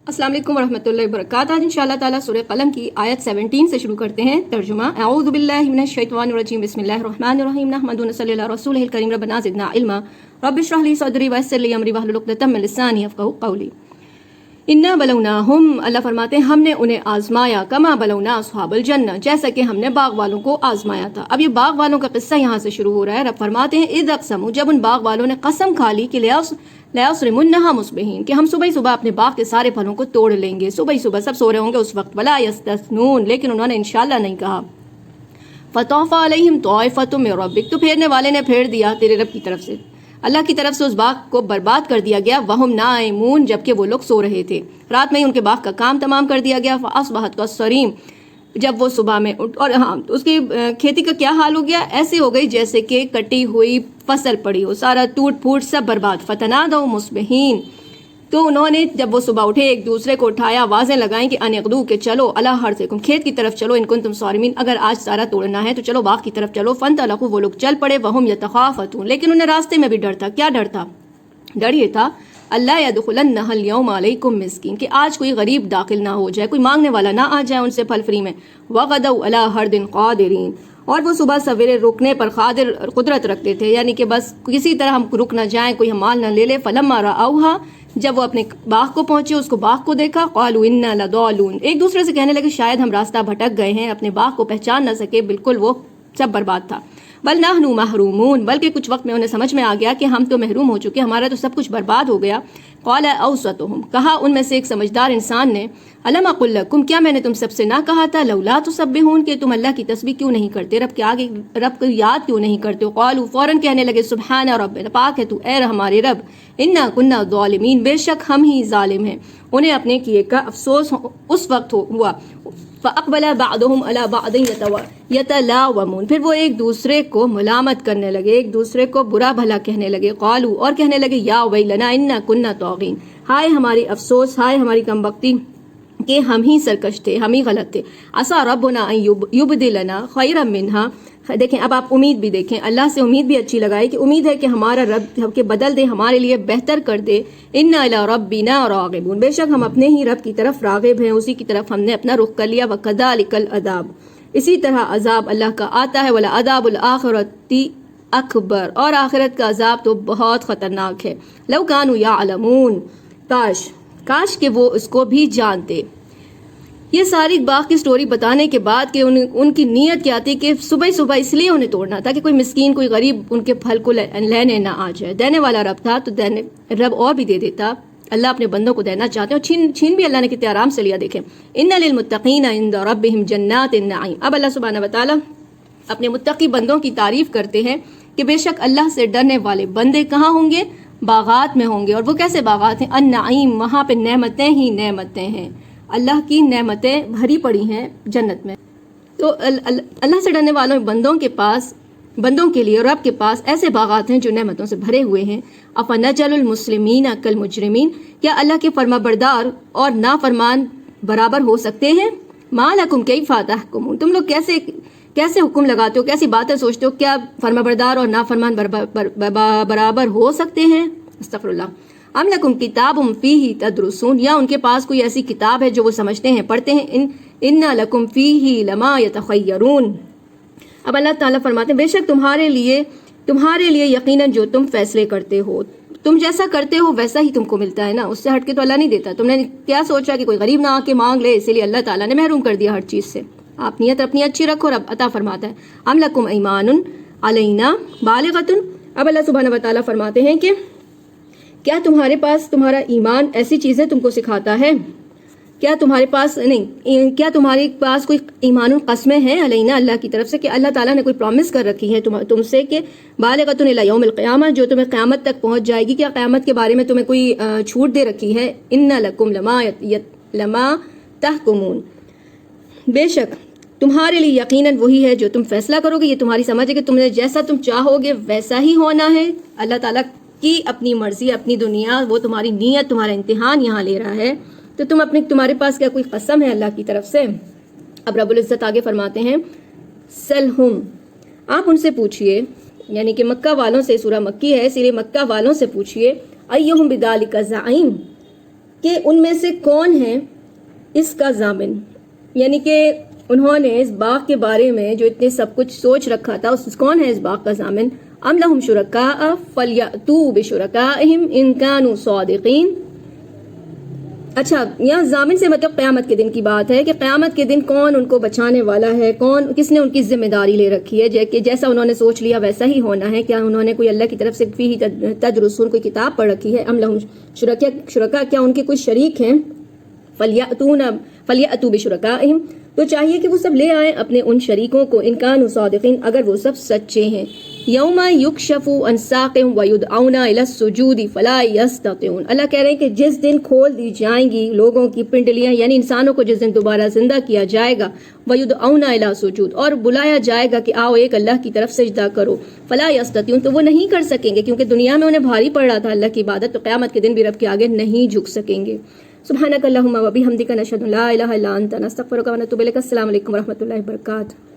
अस्सलाम वालेकुम वरहमतुल्लाहि वबरकातुहू। आज इंशाअल्लाह ताला सूरह कलम की आयत 17 से शुरू करते हैं। तर्जुमा अऊज़ु बिल्लाहि मिनश शैतानिर रजीम बिस्मिल्लाहिर रहमानिर रहीम नहमदुहु व नसल्ली अला रसूलिहिल करीम रब्बना ज़िदना इल्मा रब्बि इश्रह ली सदरी वयस्सिर ली अमरी वहलुल उक़दतम मिन लिसानी यफ़क़हू क़ौली। इन्ना बलौनाहुम, अल्लाह फरमाते हैं हमने उन्हें आजमाया, कमा बलौना अस्हाबल जन्नह, जैसा कि हमने बाग वालों को आजमाया था। अब ये बाग वालों का किस्सा यहाँ से शुरू हो रहा है। रब फरमाते हैं इज़ अक़समू, जब उन बाग वालों ने कसम खा ली कि लयस्रिमुन्नहा मुस्बिहीन, कि हम सुबह सुबह अपने बाग के सारे फलों को तोड़ लेंगे। सुबह सुबह सब सो रहे होंगे उस वक्त। वला यस्तस्नून, लेकिन उन्होंने इंशाअल्लाह नहीं कहा। फतौफ़ा अलैहिम तौइफ़तुम मिन रब्बिक, तो फेरने वाले ने फेर दिया तेरे रब की तरफ से, अल्लाह की तरफ से उस बाग को बर्बाद कर दिया गया। वहुम नाइमून, जबकि वो लोग सो रहे थे। रात में ही उनके बाग का काम तमाम कर दिया गया। फ़अस्बहत कसरीम, जब वो सुबह में और हाँ तो उसकी खेती का क्या हाल हो गया, ऐसे हो गई जैसे कि कटी हुई फसल पड़ी हो, सारा टूट फूट सब बर्बाद। फतनादौ मुस्बिहीन, तो उन्होंने जब वो सुबह उठे एक दूसरे को उठाया, आवाज़ें लगाएं कि अनयक़दू, के चलो अला हर्सिकुम, खेत की तरफ चलो, इनकुन तुम सारिमीन, अगर आज सारा तोड़ना है तो चलो बाग की तरफ चलो। फन्तलक़ू, वो लोग चल पड़े। वहुम यतख़ाफ़तून, लेकिन उन्हें रास्ते में भी डर था। क्या डर था? डर ये था अल्लाह यदखुलन्नहल यौम अलैकुम मिस्कीन, कि आज कोई गरीब दाखिल ना हो जाए, कोई मांगने वाला ना आ जाए उनसे फल फ्री में। वग़दौ अला हर्दिन क़ादिरीन, और वो सुबह सवेरे रुकने पर क़ादिर कुदरत रखते थे, यानी कि बस किसी तरह हम रुक ना जाएं, कोई हम माल ना ले ले। फलम्मा रअौहा, जब वो अपने बाग को पहुंचे, उसको बाग को देखा, क़ालू इन्ना लदालून, एक दूसरे से कहने लगे शायद हम रास्ता भटक गए हैं, अपने बाग को पहचान ना सके, बिल्कुल वो सब बर्बाद था। बल नहनु महरूमून, बल्कि कुछ वक्त में उन्हें समझ में आ गया कि हम तो महरूम हो चुके, हमारा तो सब कुछ बर्बाद हो गया। क़ाला औसतुहुम, कहा उनमें से एक समझदार इंसान ने, अलम अक़ुल लकुम, क्या मैंने तुम सबसे ना कहा था, लौला तुसब्बिहून, कि तुम अल्लाह की तस्बीह क्यों नहीं करते, रब के आगे रब को याद क्यों नहीं करते हो। क़ालू, फौरन कहने लगे, सुब्हान रब्बिना, पाक है तू ए हमारे रब, इन्ना कुन्ना ज़ालिमीन, बेशक हम ही जालिम हैं। उन्हें अपने किए का अफसोस उस वक्त हुआ। फ़अक़बला बअदुहुम अला बअदिन यतलावमून, फिर वो एक दूसरे को मुलामत करने लगे, एक दूसरे को बुरा भला कहने लगे। क़ालू, और कहने लगे, या वैलना इन्ना कुन्ना ताग़ीन, हाय हमारी अफसोस, हाय हमारी कमबख्ती कि हम ही सरकश थे, हम ही गलत थे। असा रब्बुना अन युबदिलना खैरम मिन्हा, देखें अब आप उम्मीद भी देखें, अल्लाह से उम्मीद भी अच्छी लगाई कि उम्मीद है कि हमारा रब के बदल दे, हमारे लिए बेहतर कर दे। इन्ना इला रब्बिना राग़िबून, बेशक हम अपने ही रब की तरफ राग़िब हैं, उसी की तरफ हमने अपना रुख कर लिया। वकज़ालिकल अज़ाब, इसी तरह अज़ाब अल्लाह का आता है। वला अज़ाबुल आखिरती अकबर, और आखिरत का अज़ाब तो बहुत ख़तरनाक है। लौ कानू याअलमून, काश कि वो उसको भी जानते। ये सारी बाग की स्टोरी बताने के बाद कि उनकी नीयत क्या थी कि सुबह सुबह इसलिए उन्हें तोड़ना था कि कोई मिस्कीन, कोई गरीब उनके फल को लेने ना आ जाए। देने वाला रब था तो देने रब और भी दे देता। अल्लाह अपने बंदों को देना चाहते हैं, और छीन भी अल्लाह ने कितने आराम से लिया। देखें, इन्ना लिल मुत्तक़ीना इंद रब्बिहिम जन्नातिन नईम, अब अल्लाह सुब्हानहू व तआला अपने मुत्तकी बंदों की तारीफ करते हैं कि बेशक अल्लाह से डरने वाले बंदे कहाँ होंगे, बागात में होंगे। और वो कैसे बागात हैं, अन नईम, वहाँ पे नेमतें ही नेमतें हैं, अल्लाह की नेमतें भरी पड़ी हैं जन्नत में। तो अल्लाह से डरने वालों बंदों के पास, बंदों के लिए रब के पास ऐसे बागात हैं जो नेमतों से भरे हुए हैं। अफनजलुल मुस्लिमीन कल मुजरिमीन, क्या अल्लाह के फरमाबरदार और नाफरमान बराबर हो सकते हैं। मा लकुम कैफ़ा तहकुमून, तुम लोग कैसे हुक्म लगाते हो, कैसी बातें सोचते हो, क्या फरमाबरदार और नाफरमान बराबर हो सकते हैं। अस्तगफिरुल्लाह। अम लकुम किताबुम फीही तदरुसून, या उनके पास कोई ऐसी किताब है जो वो समझते हैं, पढ़ते हैं। इन्ना लकुम फीही लमा यतखय्यरून, अब अल्लाह ताला फरमाते हैं बेशक तुम्हारे लिए यकीनन जो तुम फैसले करते हो, तुम जैसा करते हो वैसा ही तुमको मिलता है ना, उससे हटके तो अल्लाह नहीं देता। तुमने क्या सोचा कि कोई गरीब ना आके मांग ले, इसीलिए अल्लाह ताला ने महरूम कर दिया हर चीज़ से। आप नियत अपनी अच्छी रखो, रब अता फरमाता है। अम लकुम ईमानुन अलैना बालिगतुन, अब अल्लाह सुब्हानहू व तआला फरमाते हैं कि क्या तुम्हारे पास, तुम्हारा ईमान ऐसी चीज़ें तुमको सिखाता है, क्या तुम्हारे पास नहीं, क्या तुम्हारे पास कोई ईमानुल कस्में हैं अलैना, अल्लाह की तरफ से, कि अल्लाह ताला ने कोई प्रॉमिस कर रखी है तुमसे कि बालिगतुन इला यौमिल क़ियामह, जो तुम्हें क़यामत तक पहुंच जाएगी, क्या क़यामत के बारे में तुम्हें कोई छूट दे रखी है। इन्ना लकुम लमा तहकुमून, बेशक तुम्हारे लिए यकीनन वही है जो तुम फैसला करोगे। ये तुम्हारी समझ है कि तुमने जैसा तुम चाहोगे वैसा ही होना है। अल्लाह ताला की अपनी मर्जी, अपनी दुनिया, वो तुम्हारी नीयत, तुम्हारा इम्तिहान यहाँ ले रहा है। तो तुम्हारे पास क्या कोई कसम है अल्लाह की तरफ से। अब रब्बुल इज़्ज़त आगे फरमाते हैं सलहुम, आप उनसे पूछिए, यानी कि मक्का वालों से, सूरह मक्की है इसीलिए मक्का वालों से पूछिए, अय्युहुम बिदालिका ज़ाइम, کہ ان میں سے کون ہے اس کا ضامن، یعنی کہ انہوں نے اس باغ کے بارے میں جو اتنے سب کچھ سوچ رکھا تھا، کون ہے اس باغ کا ضامن؟ ام لہم شرکاء فلیأتوا بشرکائہم ان کانوا صادقین۔ اچھا، یہاں ضامن سے مطلب قیامت کے دن کی بات ہے کہ قیامت کے دن کون ان کو بچانے والا ہے، کس نے ان کی ذمہ داری لے رکھی ہے کہ جیسا انہوں نے سوچ لیا ویسا ہی ہونا ہے۔ کیا انہوں نے کوئی اللہ کی طرف سے فیہ تدرسون کوئی کتاب پڑھ رکھی ہے؟ ام لہم شرکاء، کیا ان کے کوئی شریک ہیں؟ فلیأتوا بشرکائہم، تو چاہیے کہ وہ سب لے آئیں اپنے ان شریکوں کو، ان کانوا صادقین، اگر وہ سب سچے ہیں۔ یوم یکشف عن ساق ویدعون الی السجود فلا یستطیعون، اللہ کہہ رہے ہیں کہ جس دن کھول دی جائیں گی لوگوں کی پنڈلیاں، یعنی انسانوں کو جس دن دوبارہ زندہ کیا جائے گا، ویدعون الی السجود، اور بلایا جائے گا کہ آؤ ایک اللہ کی طرف سجدہ کرو، فلا یستطیعون، تو وہ نہیں کر سکیں گے کیونکہ دنیا میں انہیں بھاری پڑ رہا تھا اللہ کی عبادت، تو قیامت کے دن بھی رب کے آگے نہیں جھک سکیں گے۔ سبحانک اللہم و بحمدک، نشہد ان لا الہ الا انت، نستغفرک و نتوب الیک۔ السلام علیکم و رحمۃ اللہ وبرکاتہ۔